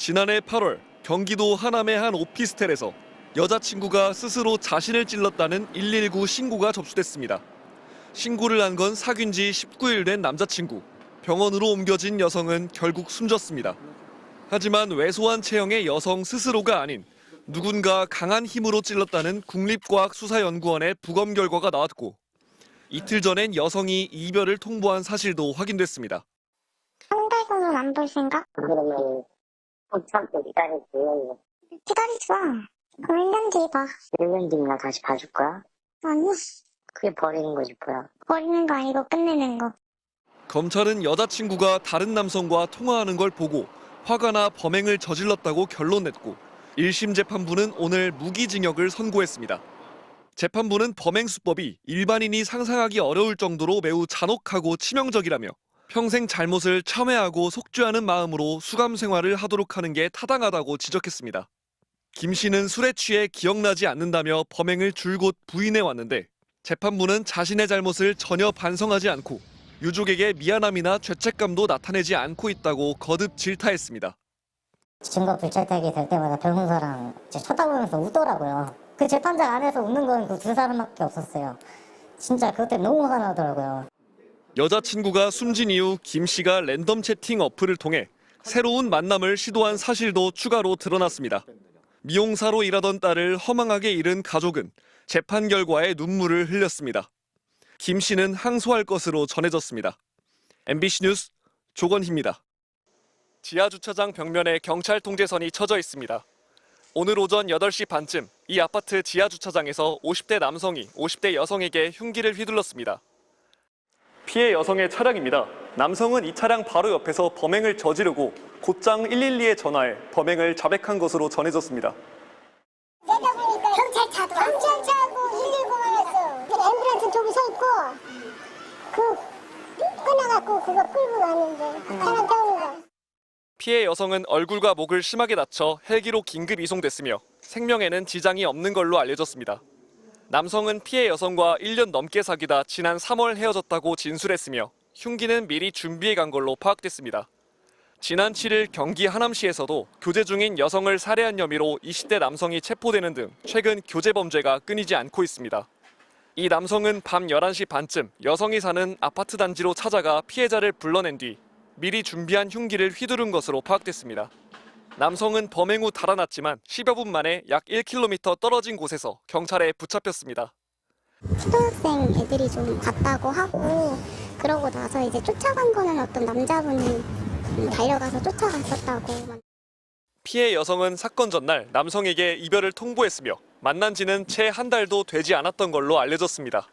지난해 8월 경기도 하남의 한 오피스텔에서 여자친구가 스스로 자신을 찔렀다는 119 신고가 접수됐습니다. 신고를 한 건 사귄 지 19일 된 남자친구. 병원으로 옮겨진 여성은 결국 숨졌습니다. 하지만 왜소한 체형의 여성 스스로가 아닌 누군가 강한 힘으로 찔렀다는 국립과학수사연구원의 부검 결과가 나왔고, 이틀 전엔 여성이 이별을 통보한 사실도 확인됐습니다. 한 달 정도는 안 볼 생각? 그러면 꼭 참고 기다리지. 기다리지 마. 그럼 1년 뒤에 봐. 1년 뒤면 나 다시 봐줄 거야? 아니, 그게 버리는 거지 뭐야. 버리는 거 아니고 끝내는 거. 검찰은 여자친구가 다른 남성과 통화하는 걸 보고 화가 나 범행을 저질렀다고 결론 냈고, 1심 재판부는 오늘 무기징역을 선고했습니다. 재판부는 범행 수법이 일반인이 상상하기 어려울 정도로 매우 잔혹하고 치명적이라며 평생 잘못을 참회하고 속죄하는 마음으로 수감 생활을 하도록 하는 게 타당하다고 지적했습니다. 김 씨는 술에 취해 기억나지 않는다며 범행을 줄곧 부인해 왔는데, 재판부는 자신의 잘못을 전혀 반성하지 않고 유족에게 미안함이나 죄책감도 나타내지 않고 있다고 거듭 질타했습니다. 증거 불철탁이 될 때마다 변호사랑 쳐다보면서 웃더라고요. 그 재판장 안에서 웃는 건 그 두 사람밖에 없었어요. 진짜 그것 때문에 너무 화가 나더라고요. 여자친구가 숨진 이후 김 씨가 랜덤 채팅 어플을 통해 새로운 만남을 시도한 사실도 추가로 드러났습니다. 미용사로 일하던 딸을 허망하게 잃은 가족은 재판 결과에 눈물을 흘렸습니다. 김 씨는 항소할 것으로 전해졌습니다. MBC 뉴스 조건희입니다. 지하주차장 벽면에 경찰 통제선이 쳐져 있습니다. 오늘 오전 8시 반쯤 이 아파트 지하주차장에서 50대 남성이 50대 여성에게 흉기를 휘둘렀습니다. 피해 여성의 차량입니다. 남성은 이 차량 바로 옆에서 범행을 저지르고 곧장 112에 전화해 범행을 자백한 것으로 전해졌습니다. 내려보니까 경찰차하고 119만 왔어. 앰뷸런스 저기 서 있고, 끊어갖고 그거 끌고 가는데 사람 태우는 거. 피해 여성은 얼굴과 목을 심하게 다쳐 헬기로 긴급 이송됐으며 생명에는 지장이 없는 걸로 알려졌습니다. 남성은 피해 여성과 1년 넘게 사귀다 지난 3월 헤어졌다고 진술했으며 흉기는 미리 준비해 간 걸로 파악됐습니다. 지난 7일 경기 하남시에서도 교제 중인 여성을 살해한 혐의로 20대 남성이 체포되는 등 최근 교제 범죄가 끊이지 않고 있습니다. 이 남성은 밤 11시 반쯤 여성이 사는 아파트 단지로 찾아가 피해자를 불러낸 뒤 미리 준비한 흉기를 휘두른 것으로 파악됐습니다. 남성은 범행 후 달아났지만 10여 분 만에 약 1km 떨어진 곳에서 경찰에 붙잡혔습니다. 초등학생 애들이 좀 갔다고 하고, 그러고 나서 이제 쫓아간 거는 어떤 남자분이 달려가서 쫓아갔었다고. 피해 여성은 사건 전날 남성에게 이별을 통보했으며 만난 지는 채 한 달도 되지 않았던 걸로 알려졌습니다.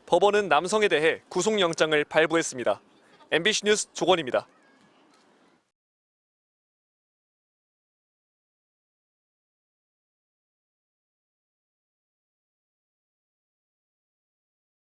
법원은 남성에 대해 구속영장을 발부했습니다. MBC 뉴스 조건입니다.